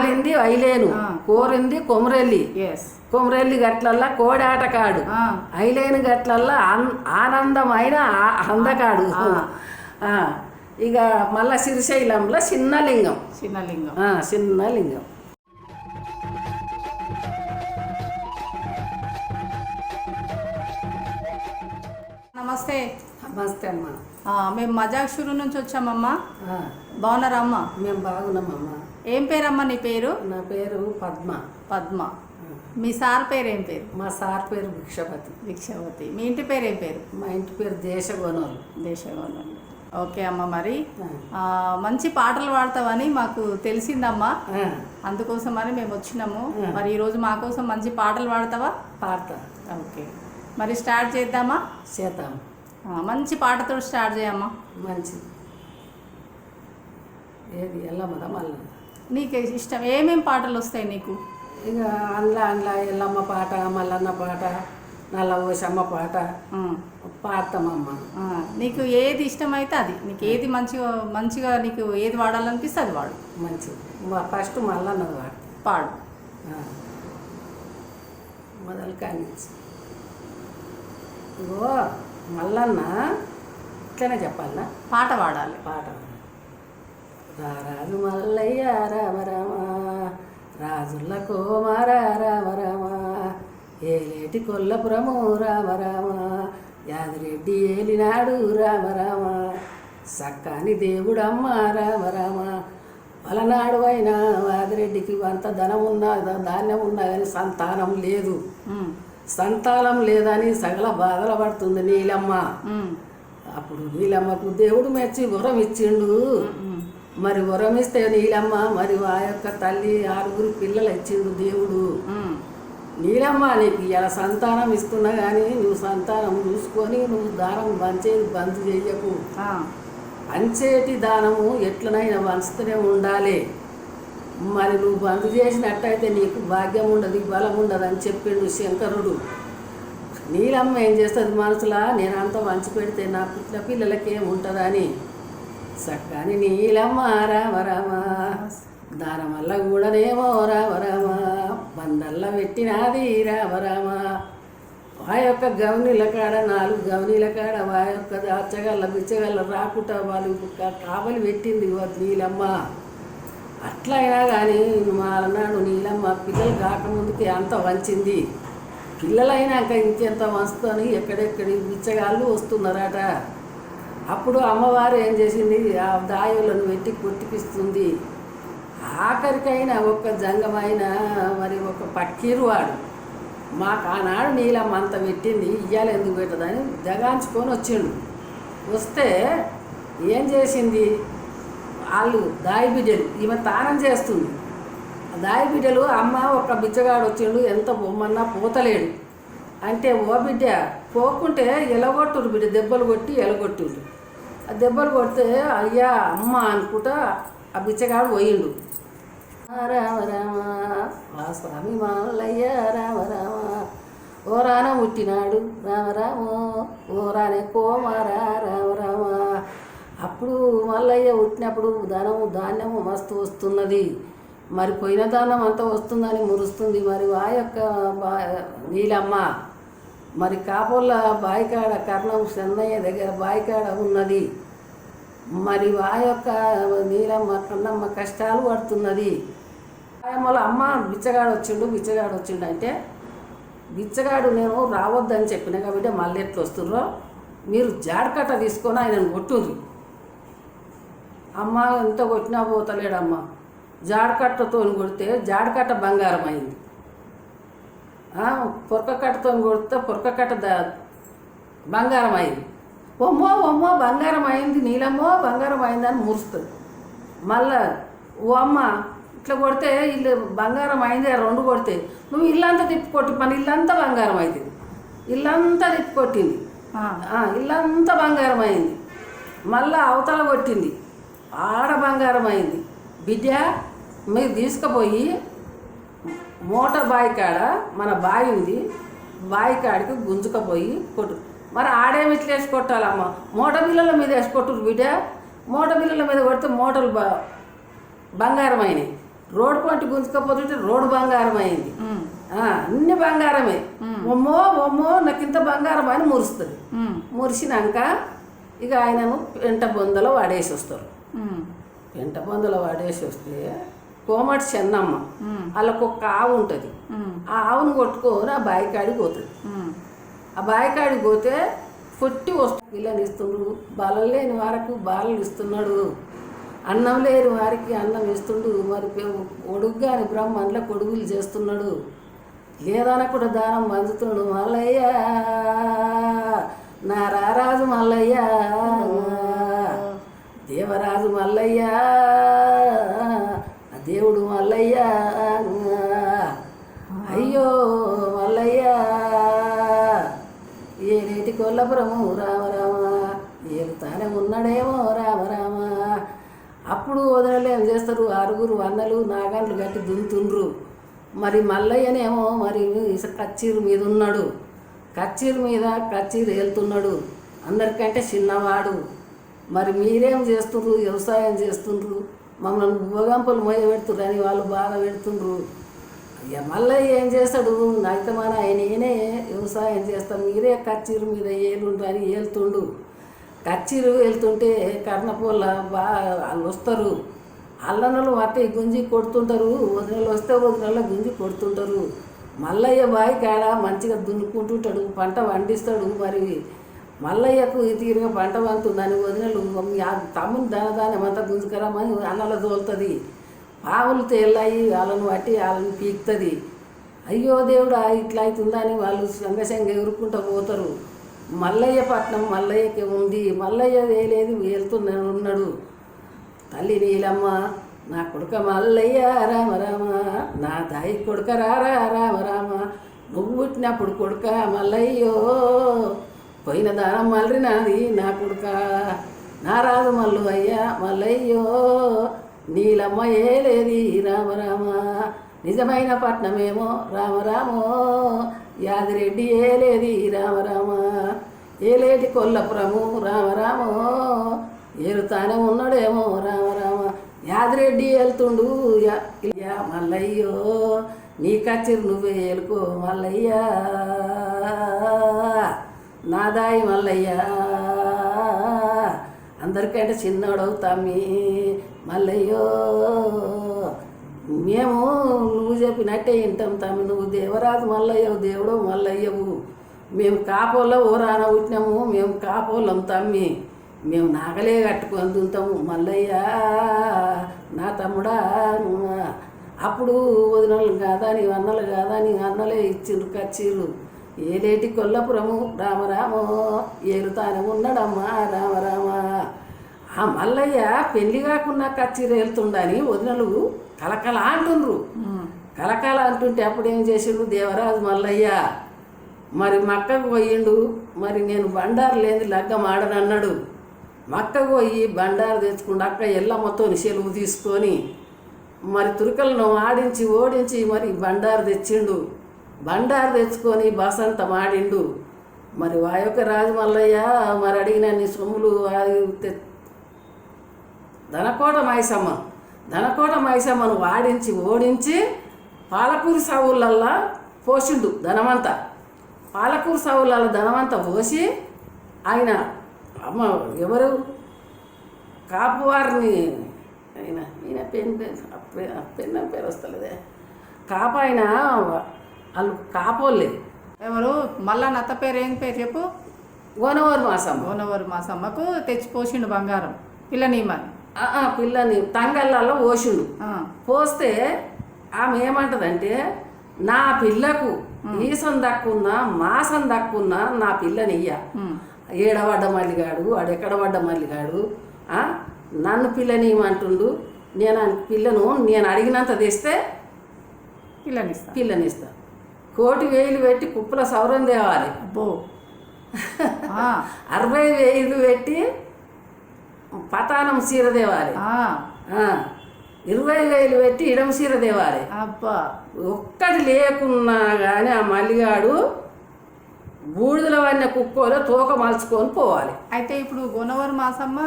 కోరింది ఐలేను, కోరింది కొమరెల్లి, కొమరెల్లి గట్లల్లా కోడాటకాడు, ఐలేను గట్లల్లా ఆనందమైన అందకాడు. ఇక మళ్ళా శ్రీశైలంలో చిన్నలింగం. చిన్నలింగం. నమస్తే. నమస్తే అమ్మా. మేము మజాక్షూరు నుంచి వచ్చామమ్మా. బాగున్నారా అమ్మా? మేము బాగున్నామమ్మా. ఏం పేరమ్మా నీ పేరు? నా పేరు పద్మ. పద్మ. మీ సార్ పేరు ఏం పేరు? మా సార్ పేరు భిక్షపతి. భిక్షపతి. మీ ఇంటి పేరు ఏం పేరు? మా ఇంటి పేరు దేశగోనోలు. దేశగోనోలు. ఓకే అమ్మ. మరి మంచి పాటలు పాడతావని మాకు తెలిసిందమ్మా, అందుకోసమని మేము వచ్చినాము. మరి ఈరోజు మా కోసం మంచి పాటలు పాడతావా? పాడతా. ఓకే, మరి స్టార్ట్ చేద్దామా? చేద్దాం. మంచి పాటతో స్టార్ట్ చేయమ్మా. మంచిది. ఏది ఎల్లమ్మదా మళ్ళీ? నీకు ఇష్టం ఏమేం పాటలు వస్తాయి నీకు? ఇక అందులో ఎల్లమ్మ పాట, మల్లన్న పాట, నల్ల ఓసమ్మ పాట పాడతామమ్మ. నీకు ఏది ఇష్టమైతే అది, నీకు ఏది మంచిగా నీకు ఏది వాడాలనిపిస్తే అది వాడు. మంచిది. ఫస్ట్ మల్లన్నది పాడు. మొదలు కానీ ఇగో మల్లన్న ఇట్లనే చెప్పాలనా? పాట పాడాలి. పాట. రారాజు మల్లయ్య రామ రామ, రాజుల కోమార రామ రామ, ఏలేటి కొల్లపురము రామ రామ, యాదిరెడ్డి ఏలినాడు రామ రామ, సక్కాని దేవుడమ్మ రామ రామ, పలనాడు అయినా యాదిరెడ్డికి అంత ధనం ఉన్నా ధాన్యం ఉన్నా కానీ సంతానం లేదు. సంతానం లేదని సగల బాధలు పడుతుంది నీలమ్మ. అప్పుడు నీలమ్మకు దేవుడు మెచ్చి వరం ఇచ్చిండు. మరి వరం ఇస్తే నీలమ్మ మరి ఆ యొక్క తల్లి 6 పిల్లలు ఇచ్చిండు దేవుడు. నీలమ్మ నీకు ఇలా సంతానం ఇస్తున్నా కానీ నువ్వు సంతానం చూసుకొని నువ్వు దానం పంచేది బంద్ చెయ్యకు. పంచేటి దానము ఎట్లనైనా పంచుతూనే ఉండాలి. మరి నువ్వు బంద్ చేసినట్టయితే నీకు భాగ్యం ఉండదు, బలం ఉండదు అని చెప్పిండు శంకరుడు. నీలమ్మ ఏం చేస్తుంది మనసులా, నేను అంత మంచి పెడితే నా పుట్టిన పిల్లలకేం ఉంటుందని. సక్కని నీలమ్మ రామ రామ, దానం వల్ల కూడానేమో రామ రామ, బందల్లా పెట్టినాది రామ రామ, ఆ యొక్క గవనీల కాడ 4 గవనీల కాడ ఆ యొక్క అచ్చగల్ల బిచ్చగల్ల రాకుండా వాళ్ళు కావలి పెట్టింది నీలమ్మ. అట్లయినా కానీ మాలనాడు నీలమ్మ పిల్లలు కాకముందుకి అంత వంచింది. పిల్లలైనాక ఇంకెంత వంచుకొని ఎక్కడెక్కడి బిచ్చగాళ్ళు వస్తున్నారట. అప్పుడు అమ్మవారు ఏం చేసింది, ఆ దాయులను పెట్టి కొట్టిపిస్తుంది. ఆఖరికైనా ఒక్క జంగమైన మరి ఒక పక్కీరు వాడు మాకు ఆనాడు నీలమ్మ అంత పెట్టింది, ఇయ్యాలి ఎందుకు పెట్టదని జగాంచుకొని వచ్చిండు. వస్తే ఏం చేసింది, వాళ్ళు దాయి బిడ్డలు ఈమె తానం చేస్తుంది. దాయి బిడ్డలు అమ్మ ఒక బిచ్చగాడు వచ్చిండు, ఎంత బొమ్మన్నా పోతలేడు అంటే, ఓ బిడ్డ పోకుంటే ఎలగొట్టురు బిడ్డ, దెబ్బలు కొట్టి ఎలగొట్టిండు. ఆ దెబ్బలు కొడితే అయ్యా అమ్మ అనుకుంటా ఆ బిచ్చగాడు పోయిండు. రామ రామ ఆ స్వామి మల్లయ్య రామ రామ, ఓరాన పుట్టినాడు రామ రామ, ఓరానే కోమార రామ రామ. అప్పుడు మల్లయ్య పుట్టినప్పుడు ధనము ధాన్యము మస్తు వస్తున్నది. మరి పోయిన దానం అంతా వస్తుందని మురుస్తుంది. మరి ఆ యొక్క నీలమ్మ మరి కాపోళ్ళ బాయికాడ కర్ణం చెన్నయ్య దగ్గర బాయికాడ ఉన్నది. మరి ఆ యొక్క నీలమ్మ కన్నమ్మ కష్టాలు పడుతున్నది. ఆయమ్మలో అమ్మ బిచ్చగాడు వచ్చిండు అంటే, బిచ్చగాడు నేను రావద్దని చెప్పిన కాబట్టి మళ్ళీ ఎట్లా వస్తుండ్రో మీరు జాడకట్ట తీసుకొని ఆయనను కొట్టుండ్రు. అమ్మ ఎంత కొట్టినా పోతలేడమ్మ. జాడకట్టతో కొడితే జాడకట్ట బంగారం అయింది, పొరకకట్టతో కొడితే పొరకకట్ట బంగారం అయింది. ఒమ్మో బంగారం అయింది నీలమ్మో బంగారం అయిందని మురుస్తుంది. మళ్ళా ఓ అమ్మ ఇట్లా కొడితే ఇల్లు బంగారం అయింది 2 కొడితే నువ్వు ఇల్లంతా తిప్పికొట్టి పని ఇల్లంతా బంగారం అవుతుంది. ఇల్లంతా తిప్పికొట్టింది, ఇల్లంతా బంగారం అయింది. మళ్ళా అవతల కొట్టింది, ఆడ బంగారం అయింది. బిడ్డ మీరు తీసుకుపోయి మోటార్ బావి కాడ మన బావి ఉంది, బావి కాడికి గుంజుకపోయి కొట్టు. మరి ఆడేమి ఇట్లా వేసి కొట్టాలమ్మ, మోటార్ బిల్లల మీద వేసి కొట్టురు బిడ్డ. మోటార్ బిల్లల మీద కొడితే మోటార్లు బంగారం అయినాయి. రోడ్డు పంట గుంజుకపోతుంటే రోడ్డు బంగారం అయింది. అన్ని బంగారమే. ఒమ్మో ఒమ్మో నాకు ఇంత బంగారం అని మురుస్తుంది. మురిసినాక ఇక ఆయనను పెంట బొందలో వాడేసి వస్తారు. పెంట బొందలో వాడేసి వస్తే కోమటి చెన్నమ్మ వాళ్ళకు ఒక ఆవు ఉంటుంది. ఆ ఆవును కొట్టుకొని ఆ బాయికాడికి పోతుంది. ఆ బాయికాడికి పోతే పొట్టి వస్తు పిల్లని ఇస్తుండ్రు. బలం లేని వారికి బాలలు ఇస్తున్నాడు, అన్నం లేని వారికి అన్నం ఇస్తుండు. మరి ఒడుగ్గాని బ్రహ్మన్ల కొడుగులు చేస్తున్నాడు. లేదన కూడా దానం పంచుతుండు. మల్లయ్య నా రారాజు మల్లయ్య, దేవరాజు మల్లయ్య, దేవుడు మల్లయ్య, అయ్యో మల్లయ్య ఏనేటి కొల్లపురము రామ రామ, ఏలుతానే ఉన్నాడేమో రామ రామ. అప్పుడు వదనలు ఏం చేస్తారు, ఆరుగురు అన్నలు నాగన్లు కట్టి దున్నుతుండ్రు. మరి మల్లయ్యనేమో మరి కచ్చీరు మీద ఉన్నాడు. కచ్చీరు మీద కచ్చీరు వెళ్తున్నాడు, అందరికంటే చిన్నవాడు. మరి మీరేం చేస్తుండ్రు, వ్యవసాయం చేస్తుండ్రు, మమ్మల్ని భోగంపలు మొయ్య పెడుతుండ్రు అని వాళ్ళు బాధ పెడుతుండ్రు. ఇక మల్లయ్య ఏం చేస్తాడు, అయితే మన నేనే వ్యవసాయం చేస్తాను, మీరే కచ్చీరు మీద ఏలుండ్రు అని ఏలుతుండు. కచ్చీరు వెళ్తుంటే కర్ణపోళ్ళ వాళ్ళు వస్తారు. అల్లనలు అట్టే గుంజి కొడుతుంటారు. వదినలు వస్తే వదినలో గుంజి కొడుతుంటారు. మల్లయ్య బావి కాడ మంచిగా దున్నుకుంటుంటాడు, పంట పండిస్తాడు. మరి మల్లయ్యకు తీరుగా పంట పండుతుందని వదినలు తమ్ముని దానదానం అంతా గుంజుకరామని అన్నలో తోలుతుంది. పావులు తేళ్ళయి వాళ్ళను బట్టి వాళ్ళని పీకుతుంది. అయ్యో దేవుడా ఇట్లా అవుతుందని వాళ్ళు సంగసంగ ఎగురుకుంటూ పోతారు. మల్లయ్య పట్నం మల్లయ్యకి ఉంది. మల్లయ్య వేలేదు వెళ్తున్నాడు. తల్లి నీలమ్మ నా కొడుక మల్లయ్య రామ రామ, నా దాయి కొడుక రారా రామ రామ, నువ్వు పుట్టినప్పుడు కొడుక మల్లయ్యో, పోయిన దానం మళ్ళీ నాది నా కొడుక, నా రాజు మల్లు అయ్యా మల్లయ్యో, నీలమ్మ ఏలేది రామ రామ, నిజమైన పట్నమేమో రామ రామో, యాదిరెడ్డి ఏలేది రామ రామ, ఏలేటి కొల్లపురము రామ రామో, ఏలుతానే ఉన్నాడేమో రామ రామ. యాదిరెడ్డి వెళ్తుండు మల్లయ్యో, నీ కచ్చిరు నువ్వే ఏలుకో మల్లయ్య, నాదాయి మల్లయ్య, అందరికంటే చిన్నోడవు తమ్మి మల్లయ్యో, మేము నువ్వు చెప్పినట్టే వింటాం తమ్మి, నువ్వు దేవరాజు మల్లయ్యవు, దేవుడు మల్లయ్యవు, మేము కాపోల్లో ఓరాన పుట్టినాము, మేము కాపోళ్ళం తమ్మి, మేము నాగలే కట్టుకొని దుంతాము మల్లయ్య నా తమ్ముడా. అప్పుడు వదినలు కాదా నీ అన్నలు కాదా నీ అన్నలే ఇచ్చిండ్రు కచ్చీరు. ఏలేటి కొల్లపురము రామరామో, ఏలుతానే ఉన్నాడమ్మా రామరామ. ఆ మల్లయ్య పెళ్లి కాకుండా కచ్చీరు వెళ్తుండని వదినలు కలకల అంటుండ్రు. కలకల అంటుంటే అప్పుడు ఏం చేసిండు దేవరాజు మల్లయ్య, మరి మక్కకు పోయిండు. మరి నేను బండారు లేని లగ్గం ఆడనన్నాడు. మక్కకు పోయి బండారు తెచ్చుకుండు. అక్క ఎల్లమ్మతో సెలవు తీసుకొని మరి తురుకలను ఆడించి ఓడించి మరి బండారు తెచ్చిండు. బండారు తెచ్చుకొని బసంతం ఆడిండు. మరి వాయొక్క రాజు మల్లయ్య మరి అడిగిన నీ సొమ్ములు ధనకోట మైసమ్మను వాడించి ఓడించి పాలకూరు సావులల్లా పోసిండు ధనమంతా. పాలకూరు సావుల ధనమంతా పోసి ఆయన అమ్మ ఎవరు కాపువారిని ఈయన పెన్న పేరు వస్తలేదే, కాపు ఆయన వాళ్ళు కాపోలే. ఎవరు మళ్ళా నత్త పేరు ఏం పేరు చెప్పు? గోనవరు మాసమ్మ. గోనవరు మాసమ్మకు తెచ్చిపోసిండు బంగారం పిల్లనిమని. పిల్లని తంగళ్ళల్లో పోసిండు. పోస్తే ఆమె ఏమంటదంటే, నా పిల్లకు ఈసం దక్కున్నా మాసం దక్కున్నా నా పిల్లనియ్య, ఏడవడ్డ మల్లిగాడు ఆడెక్కడ పడ్డ మల్లిగాడు నన్ను పిల్లనియమంటుండు, నేను పిల్లను నేను అడిగినంత తెస్తే పిల్లనిస్తా. 1,000,000 పెట్టి కుప్పల సౌరం తేవాలి, 60,000 పెట్టి పతానం చీర తేవాలి, 20,000 పెట్టి ఇడం చీర తేవాలి. ఒక్కటి లేకున్నా కానీ ఆ మల్లిగాడు బూడిదల వన్న కుక్కోలో తోక మలుచుకొని పోవాలి. అయితే ఇప్పుడు గోనవరం మాసమ్మ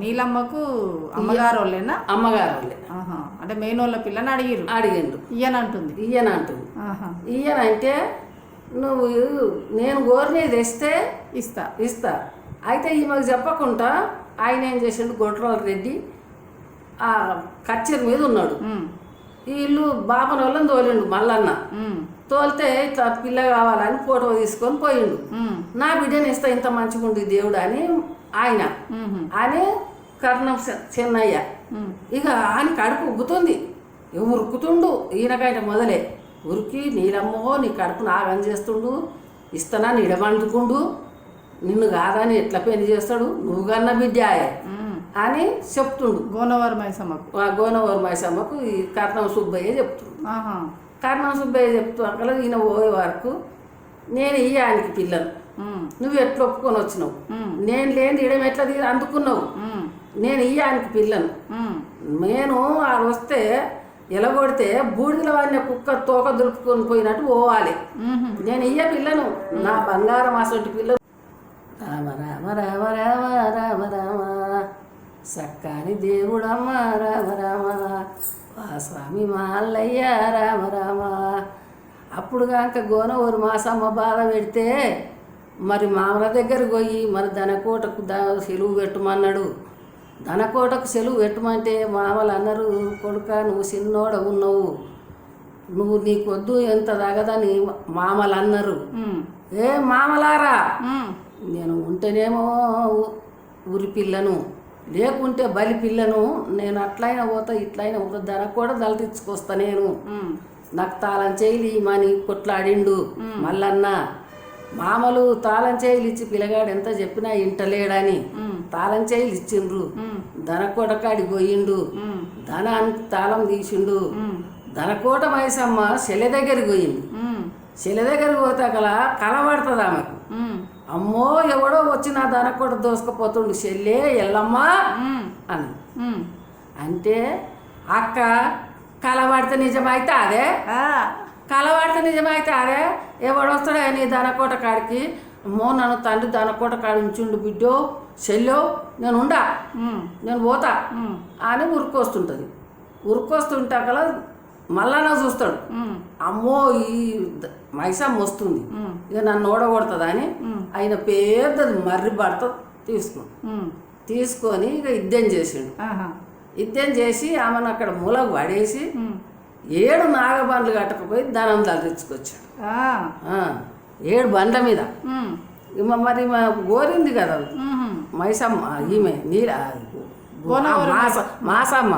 నీలమ్మకు అమ్మగారు వాళ్ళేనా? అమ్మగారు వాళ్ళే. అంటే మేనోళ్ళ పిల్లని అడిగిండు ఇయ్యనంటుంది. ఇయ్యనంటే నువ్వు నేను కోరినది తెస్తే ఇస్తా. అయితే ఈమెకు చెప్పకుండా ఆయన ఏం చేసిండు, గొడ్రాల రెడ్డి ఆ కచ్చేరి మీద ఉన్నాడు. వీళ్ళు బాపన వాళ్ళని తోలిండు మల్లన్న. తోలితే ఇట్లా పిల్ల కావాలని ఫోటో తీసుకొని పోయిండు. నా బిడ్డని ఇస్తా, ఇంత మంచిగా ఉంది దేవుడు అని ఆయన అని కర్ణం చెన్నయ్య. ఇక ఆయన కడుపు ఉబ్బుతుంది, ఉరుకుతుండు ఈయనకైతే మొదలే ఉరికి, నీలమ్మో నీ కడుపు నాగం చేస్తుండు, ఇస్తానా నిడమండుకుండు, నిన్ను కాదని ఎట్లా పెళ్లి చేస్తాడు, నువ్వు కన్న బిడ్డాయే అని చెప్తుండు గోనవరం మైసమ్మకు. ఈ కర్ణం సుబ్బయ్య చెప్తుండు. కర్ణం సుబ్బయ్య చెప్తూ అక్కడ ఈయన పోయే వరకు నేను ఇయ్యానికి పిల్లను, నువ్వు ఎట్లా ఒప్పుకొని వచ్చినావు, నేను లేని ఇడం ఎట్లా అందుకున్నావు, నేను ఇయ్యానికి పిల్లను, నేను వస్తే ఎలగొడితే బూడిదల వాడిన కుక్క తోక దులుపుకొని పోయినట్టు పోవాలి, నేను ఇయ్య పిల్లను, నా బంగారం అసలు పిల్లను. రామ రామ రామ రామ రామ రామ సక్కాని దేవుడమ్మ రామ రామ వా స్వామి మాల్లయ్య రామ రామ. అప్పుడు కాక గోనవూరు మాసమ్మ బాధ పెడితే మరి మామల దగ్గరకు పోయి మరి దనకోటకు సెలువు పెట్టమన్నాడు. దనకోటకు సెలువు పెట్టమంటే మామలు అన్నారు, కొడుక నువ్వు చిన్నోడ ఉన్నావు, నువ్వు నీకొద్దు ఎంత తగదని మామలు అన్నారు. ఏ మామలారా, నేను ఉంటేనేమో ఊరి పిల్లను, లేకుంటే బలి పిల్లను, నేను అట్లయినా పోతా ఇట్లయినా పోతా, దనకోట దళించుకొస్తా, నేను నాకు తాళం చేయలి మని కొట్లాడిండు మల్లన్న. మామలు తాళం చేయలు ఇచ్చి పిల్లగాడు ఎంత చెప్పినా ఇంటలేడని తాళం చేయలు ఇచ్చిండ్రు. దనకోట కాడికి పోయిండు, ధనానికి తాళం తీసిండు. దనకోట మైసమ్మ చెల్లె దగ్గరికి పోయింది. చెల్లె దగ్గరికి పోతే కలబడుతుంది ఆమెకు. అమ్మో ఎవడో వచ్చి నా దనకోట దోసుకుపోతుండు, చెల్లె ఎల్లమ్మా అని అంటే అక్క కలబడితే నిజమైతే అదే, కలబడితే నిజమైతే అదే, ఎవడొస్తాడే నీ దనకోట కాడికి, అమ్మో నన్ను తండ్రి దనకోట కాడి ఉంచుండు బిడ్డో చెల్లో నేను ఉండా, నేను పోతా అని ఉరుకొస్తుంటుంది. ఉరుకొస్తుంటా మళ్ళా చూస్తాడు, అమ్మో ఈ మైసమ్మ వస్తుంది ఇక నన్ను ఓడగొడుతుంది అని ఆయన పెద్దది మర్రి భర్త తీసుకొని ఇక యుద్ధం చేసిండు. యుద్ధం చేసి ఆమెను అక్కడ మూలకు పడేసి 7 నాగబండ్లు కట్టకపోయి ధనం తెచ్చుకొచ్చాడు. 7 బండ్ల మీద. మరి గోరింది కదా మైసమ్మ, ఈమె నీల మాసమ్మ.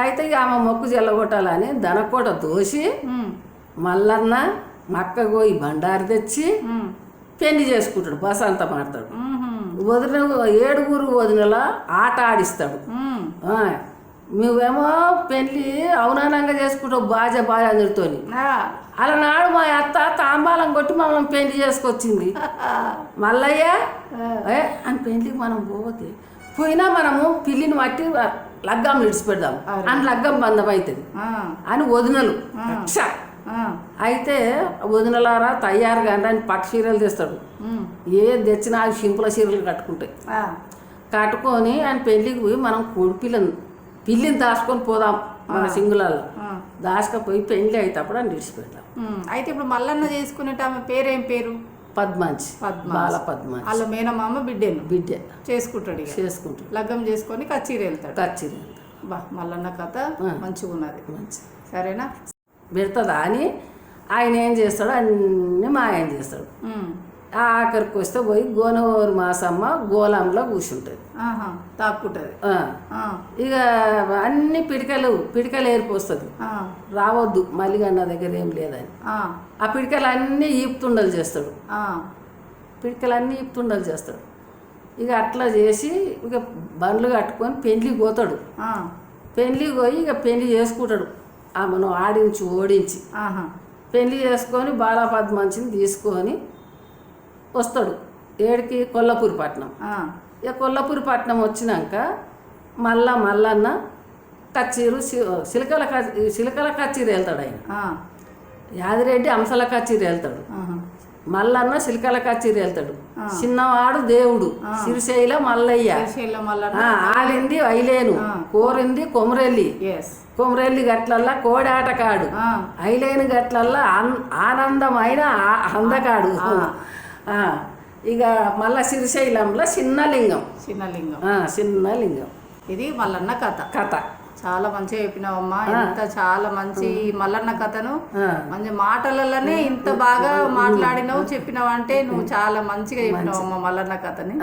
అయితే ఆమె మొక్కు జల్లగొట్టాలని దనకోట దోసి మల్లన్న మక్క పోయి బండారి తెచ్చి పెళ్లి చేసుకుంటాడు, బసంత మాడతాడు. వదిన 7 వదినల ఆట ఆడిస్తాడు. నువ్వేమో పెళ్ళి అవునానంగా చేసుకుంటావు బాజా అందరితోని. అలనాడు మా అత్త తాంబాలం కొట్టి మమ్మల్ని పెళ్లి చేసుకొచ్చింది. మల్లయ్య అని పెళ్లికి మనం పోయినా మనము పిల్లిని మట్టి లగ్గం విడిచిపెడదాం అని లగ్గం బంధం అవుతుంది అని వదినలు. అయితే వదినలారా తయారు కానీ అని పట్టు చీరలు తెస్తాడు. ఏది తెచ్చినా అవి సింపుల్ చీరలు కట్టుకుంటాయి. కట్టుకొని ఆయన పెళ్ళికి పోయి మనం పిల్లిని దాచుకొని పోదాం మన సింగులలో. దాచుకపోయి పెళ్లి అయితేప్పుడు అని విడిచిపెడతాం. అయితే ఇప్పుడు మల్లన్న చేసుకునేట ఆమె పేరేం పేరు? పద్మాంచి, బాల పద్మాంచి. వాళ్ళ మేనమామ బిడ్డే చేసుకుంటాడు. లగ్గం చేసుకొని కచ్చీరి వెళ్తాడు. బా మల్లన్న కథ మంచిగా ఉన్నది. సరేనా? పెడతాదా అని ఆయన ఏం చేస్తాడు, అన్నీ మాయం చేస్తాడు. ఆఖరికి వస్తే పోయి గోనవూరు మాసమ్మ గోళంలో కూర్చుంటుంది, తాక్కుంటుంది. ఇక అన్ని పిడికలు ఏరిపోస్తుంది. రావద్దు మల్లిగన్న దగ్గర ఏం లేదని ఆ పిడికలు అన్నీ ఈపుతుండలు చేస్తాడు. ఇక అట్లా చేసి ఇక బండ్లు కట్టుకొని పెళ్లికి పోతాడు. పెళ్లికి పోయి ఇక పెళ్లి చేసుకుంటాడు. ఆమెను ఆడించి ఓడించి పెళ్లి చేసుకొని బాలపద్మంచిని తీసుకొని వస్తాడు. ఏడికి కొల్లపూరి పట్నం. ఇక కొల్లపూరి పట్నం వచ్చినాక మల్లన్న కచ్చీరు చిలకల కచ్చీరు వెళ్తాడు ఆయన. యాదిరెడ్డి అంశల కచేరి వెళ్తాడు, మల్లన్న సిలికల కచేరి వెళ్తాడు, చిన్నవాడు దేవుడు సిరిశైల మల్లయ్య, ఆడింది ఐలేను, కోరింది కొమరెల్లి, కొమరెల్లి గట్లల్లా కోడాటకాడు, ఐలేను గట్లల్లా ఆనందమైన అందకాడు. ఇక మళ్ళా శ్రీశైలంలో చిన్నలింగం. చిన్నలింగం ఇది మల్లన్న కథ. చాలా మంచిగా చెప్పినావమ్మా. ఇంత చాలా మంచి మల్లన్న కథను మంచి మాటలలోనే ఇంత బాగా మాట్లాడినావు, చెప్పినావు అంటే నువ్వు చాలా మంచిగా చెప్పినావమ్మా మల్లన్న కథని.